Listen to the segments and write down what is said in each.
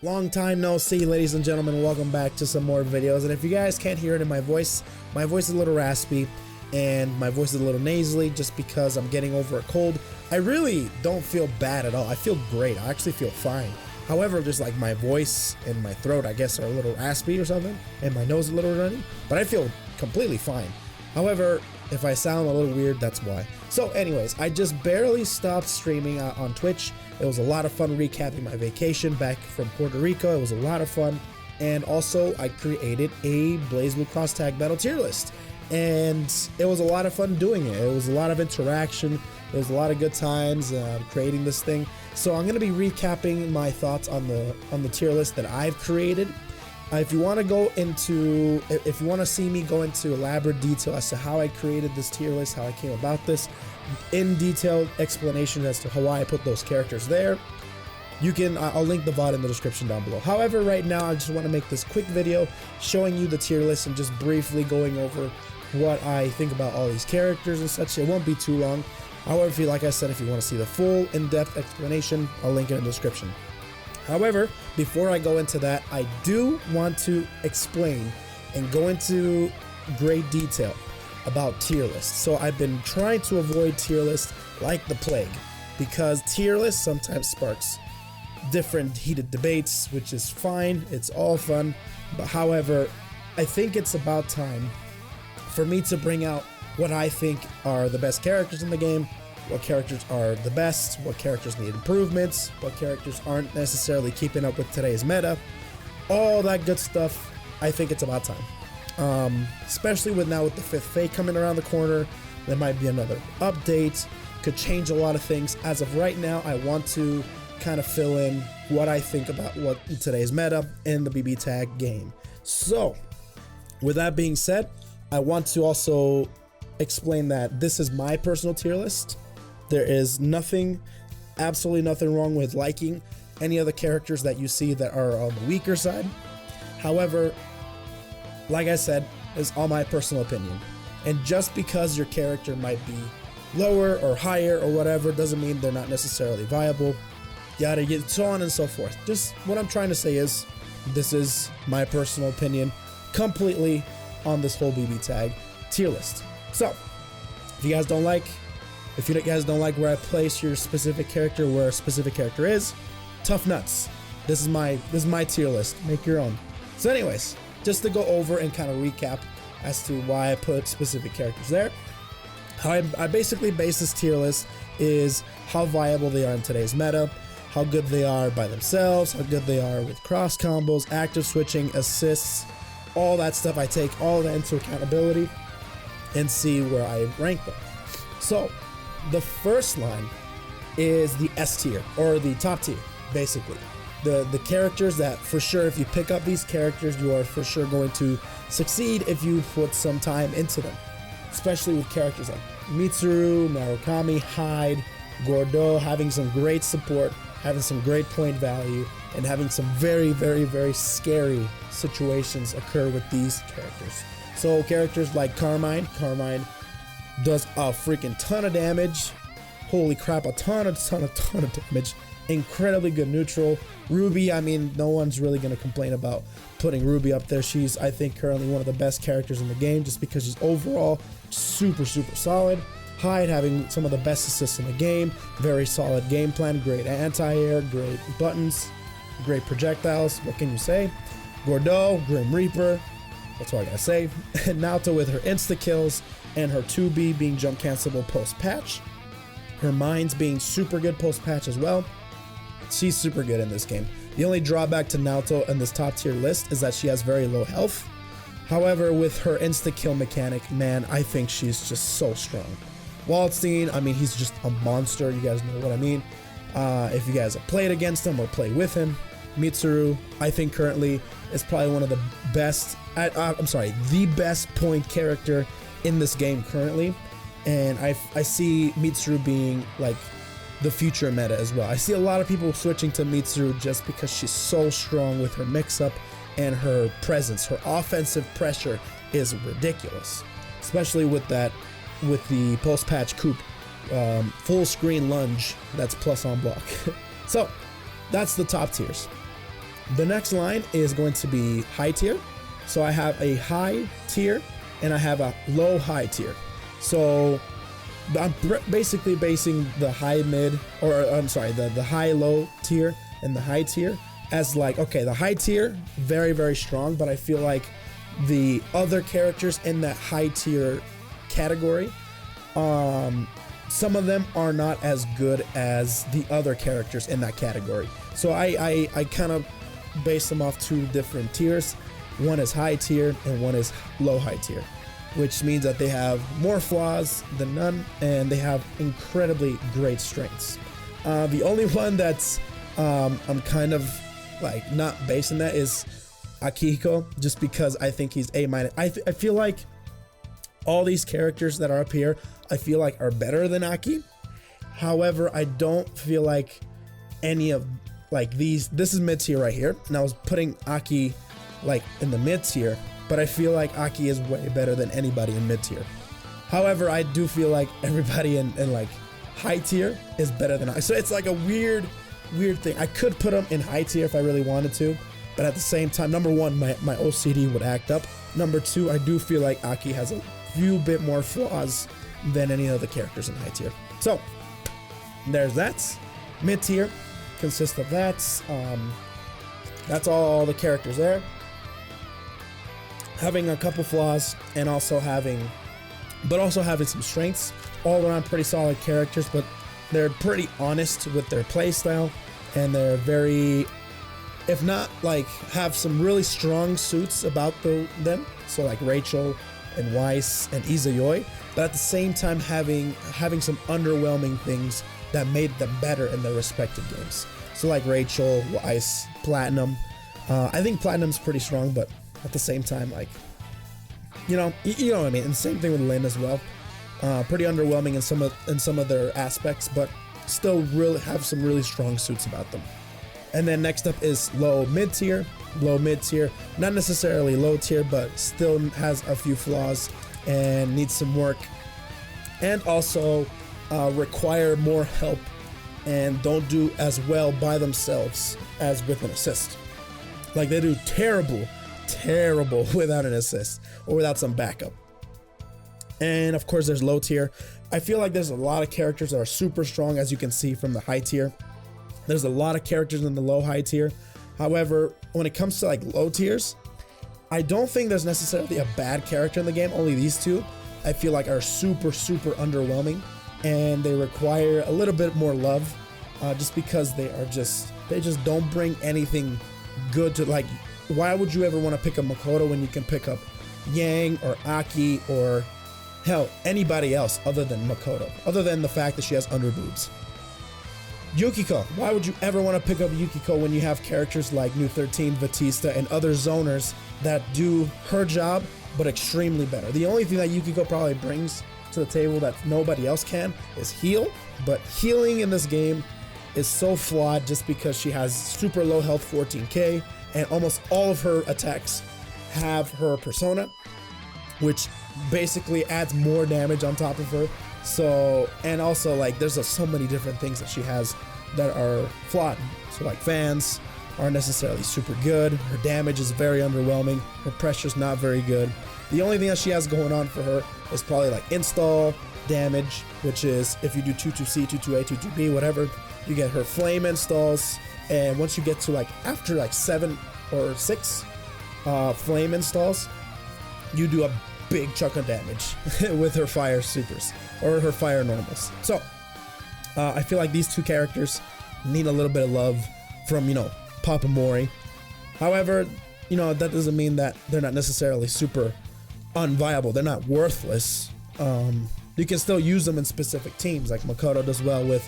Long time no see, ladies and gentlemen. Welcome back to some more videos. And if you guys can't hear it in my voice is a little raspy and my voice is a little nasally just because I'm getting over a cold. I really don't feel bad at all. I feel great. I actually feel fine. However, just like my voice and my throat, I guess, are a little raspy or something, and my nose a little runny, but I feel completely fine. However, if I sound a little weird, that's why. So anyways, I just barely stopped streaming on Twitch. It was a lot of fun recapping my vacation back from Puerto Rico. It was a lot of fun. And also, I created a BlazBlue Cross Tag Battle tier list. And it was a lot of fun doing it. It was a lot of interaction. It was a lot of good times creating this thing. So I'm going to be recapping my thoughts on the tier list that I've created. If you want to see me go into elaborate detail as to how I created this tier list, how I came about this, in detailed explanation as to how I put those characters there, I'll link the VOD in the description down below. However, right now I just want to make this quick video showing you the tier list and just briefly going over what I think about all these characters and such. It won't be too long. However, like I said, if you want to see the full in-depth explanation, I'll link it in the description. However, before I go into that, I do want to explain and go into great detail about tier lists. So I've been trying to avoid tier lists like the plague because tier lists sometimes sparks different heated debates, which is fine. It's all fun. But however, I think it's about time for me to bring out what I think are the best characters in the game, what characters are the best, what characters need improvements, what characters aren't necessarily keeping up with today's meta, all that good stuff. I think it's about time. Especially with the 5th Fate coming around the corner, there might be another update, could change a lot of things. As of right now, I want to kind of fill in what I think about what today's meta in the Bbtag game. So, with that being said, I want to also explain that this is my personal tier list. There is absolutely nothing wrong with liking any other characters that you see that are on the weaker side. However, like I said, it's all my personal opinion. And just because your character might be lower or higher or whatever doesn't mean they're not necessarily viable. Yada, so on and so forth. Just what I'm trying to say is, this is my personal opinion completely on this whole Bbtag tier list. So, if you guys don't like where I place your specific character, where a specific character is, tough nuts. This is my tier list. Make your own. So anyways, just to go over and kind of recap as to why I put specific characters there. How I basically base this tier list is how viable they are in today's meta, how good they are by themselves, how good they are with cross combos, active switching, assists, all that stuff. I take all that into accountability and see where I rank them. So the first line is the S tier, or the top tier, basically. The characters that for sure, if you pick up these characters, you are for sure going to succeed if you put some time into them. Especially with characters like Mitsuru, Narukami, Hyde, Gordeau, having some great support, having some great point value, and having some very, very, very scary situations occur with these characters. So characters like Carmine does a freaking ton of damage. Holy crap, a ton of damage. Incredibly good neutral. Ruby, I mean, no one's really going to complain about putting Ruby up there. She's, I think, currently one of the best characters in the game just because she's overall super, super solid. Hyde having some of the best assists in the game. Very solid game plan. Great anti-air, great buttons, great projectiles. What can you say? Gordeau, Grim Reaper. That's all I gotta say. And Naoto with her insta-kills and her 2B being jump cancelable post-patch. Her mines being super good post-patch as well. She's super good in this game. The only drawback to Naoto in this top tier list is that she has very low health. However, with her insta-kill mechanic, man, I think she's just so strong. Waldstein, I mean, he's just a monster. You guys know what I mean. If you guys have played against him or played with him. Mitsuru, I think currently is probably one of the best, the best point character in this game currently. And I see Mitsuru being like the future meta as well. I see a lot of people switching to Mitsuru just because she's so strong with her mix-up and her presence. Her offensive pressure is ridiculous, especially with the post-patch coup, full screen lunge that's plus on block. So that's the top tiers. The next line is going to be high tier. So I have a high tier and I have a low high tier. So I'm basically basing the high mid, or I'm sorry, the high low tier and the high tier as like, okay, the high tier, very, very strong, but I feel like the other characters in that high tier category, some of them are not as good as the other characters in that category. So I kind of base them off two different tiers. One is high tier and one is low high tier, which means that they have more flaws than none and they have incredibly great strengths. The only one that's I'm kind of like not basing that is Akihiko, just because I think he's A-. I feel like all these characters that are up here, I feel like are better than Aki. However, I don't feel like any of like these, this is mid tier right here, and I was putting Aki like in the mid tier, but I feel like Aki is way better than anybody in mid tier. However, I do feel like everybody in like high tier is better than Aki. So it's like a weird thing. I could put them in high tier if I really wanted to, but at the same time, number one, my OCD would act up. Number two, I do feel like Aki has a few bit more flaws than any of the characters in high tier. So there's that. Mid tier consists of that. That's all the characters there. Having a couple flaws and also having some strengths. All around pretty solid characters, but they're pretty honest with their playstyle, and they're very, if not like have some really strong suits about them. So like Rachel and Weiss and Izayoi, but at the same time having some underwhelming things that made them better in their respective games. So like Rachel, Weiss, Platinum. I think Platinum's pretty strong, but at the same time, like, you know what I mean. And same thing with Lynn as well. Pretty underwhelming in some of their aspects, but still really have some really strong suits about them. And then next up is low mid tier. Low mid tier, not necessarily low tier, but still has a few flaws and needs some work, and also require more help and don't do as well by themselves as with an assist. Like they do terrible without an assist or without some backup. And of course there's low tier. I feel like there's a lot of characters that are super strong, as you can see from the high tier. There's a lot of characters in the low high tier. However, when it comes to like low tiers, I don't think there's necessarily a bad character in the game. Only these two I feel like are super underwhelming, and they require a little bit more love, just because they just don't bring anything good to, like, why would you ever want to pick up Makoto when you can pick up Yang or Aki or hell anybody else other than Makoto, other than the fact that she has underboobs? Yukiko, why would you ever want to pick up Yukiko when you have characters like New 13, Batista, and other zoners that do her job but extremely better? The only thing that Yukiko probably brings to the table that nobody else can is heal, but healing in this game is so flawed just because she has super low health, 14k, and almost all of her attacks have her persona, which basically adds more damage on top of her. So, and also like there's so many different things that she has that are flawed. So like fans aren't necessarily super good. Her damage is very underwhelming. Her pressure's not very good. The only thing that she has going on for her is probably like install damage, which is if you do 22C, 22A, 22B, whatever, you get her flame installs. And once you get to like after like 7 or 6 flame installs, you do a big chunk of damage with her fire supers or her fire normals. So I feel like these two characters need a little bit of love from, Papa Mori. However, that doesn't mean that they're not necessarily super unviable. They're not worthless. You can still use them in specific teams, like Makoto does well with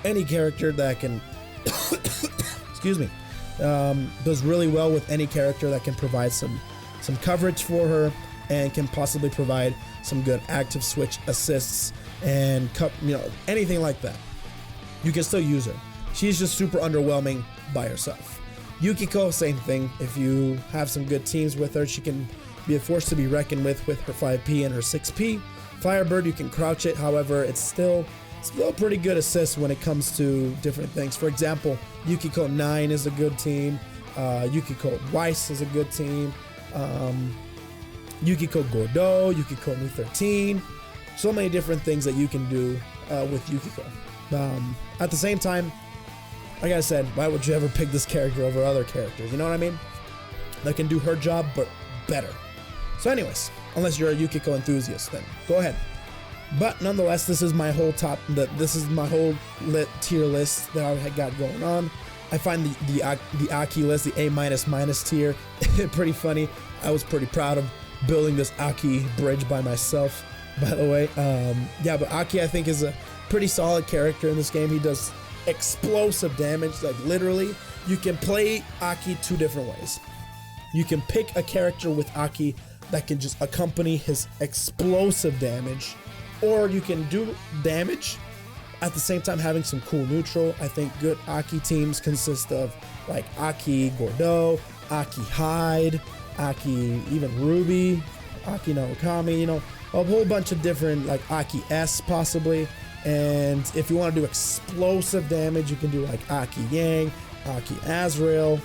any character that can excuse me, does really well with any character that can provide some coverage for her and can possibly provide some good active switch assists and anything like that. You can still use her. She's just super underwhelming by herself. Yukiko, same thing. If you have some good teams with her, she can be a force to be reckoned with her 5P and her 6P. Firebird, you can crouch it. However, it's still pretty good assist when it comes to different things. For example, Yukiko 9 is a good team. Yukiko Weiss is a good team. Yukiko Gordeau, Yukiko Nu 13. So many different things that you can do with Yukiko. At the same time, like I said, why would you ever pick this character over other characters? You know what I mean? That can do her job, but better. So anyways, unless you're a Yukiko enthusiast, then go ahead. But nonetheless, this is my whole tier list that I got going on. I find the Aki list, the A-, tier, pretty funny. I was pretty proud of building this Aki bridge by myself, by the way. Yeah, but Aki, I think, is a pretty solid character in this game. He does explosive damage, like literally. You can play Aki two different ways. You can pick a character with Aki that can just accompany his explosive damage, or you can do damage at the same time having some cool neutral. I think good Aki teams consist of like Aki Gordeau, Aki Hyde, Aki even Ruby, Aki Narukami, you know, a whole bunch of different, like Aki S possibly. And if you want to do explosive damage, you can do like Aki Yang, Aki Azrael.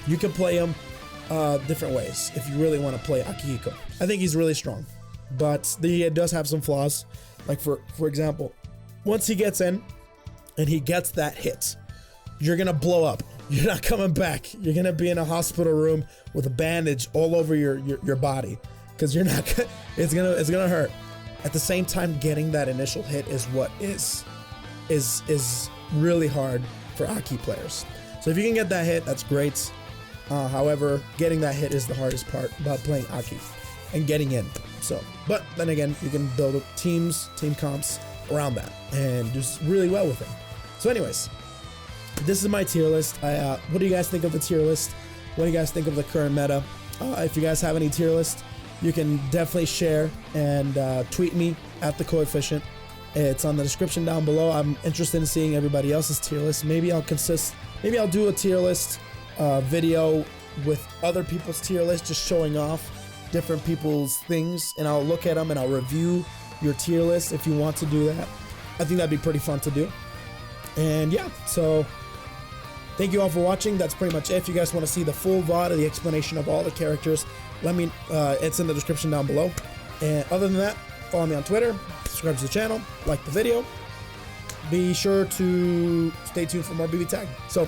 You can play him different ways if you really want to play Akihiko. I think he's really strong, but he does have some flaws. Like for example, once he gets in and he gets that hit, you're gonna blow up. You're not coming back. You're gonna be in a hospital room with a bandage all over your body, because you're not. It's gonna hurt. At the same time, getting that initial hit is what is really hard for Aki players. So if you can get that hit, that's great. However, getting that hit is the hardest part about playing Aki and getting in. So, but then again, you can build team comps around that and do really well with it. So anyways, this is my tier list. What do you guys think of the tier list? What do you guys think of the current meta? If you guys have any tier list, you can definitely share and tweet me at the coefficient. It's on the description down below. I'm interested in seeing everybody else's tier list. Maybe I'll do a tier list video with other people's tier list, just showing off different people's things, and I'll look at them and I'll review your tier list if you want to do that. I think that'd be pretty fun to do. And yeah, so thank you all for watching. That's pretty much it. If you guys want to see the full VOD of the explanation of all the characters, let me it's in the description down below. And other than that, follow me on Twitter, subscribe to the channel, like the video. Be sure to stay tuned for more Bbtag. So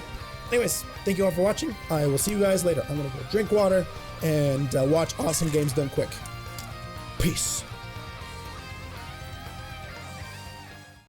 anyways, thank you all for watching. I will see you guys later. I'm gonna go drink water and watch awesome games done quick. Peace.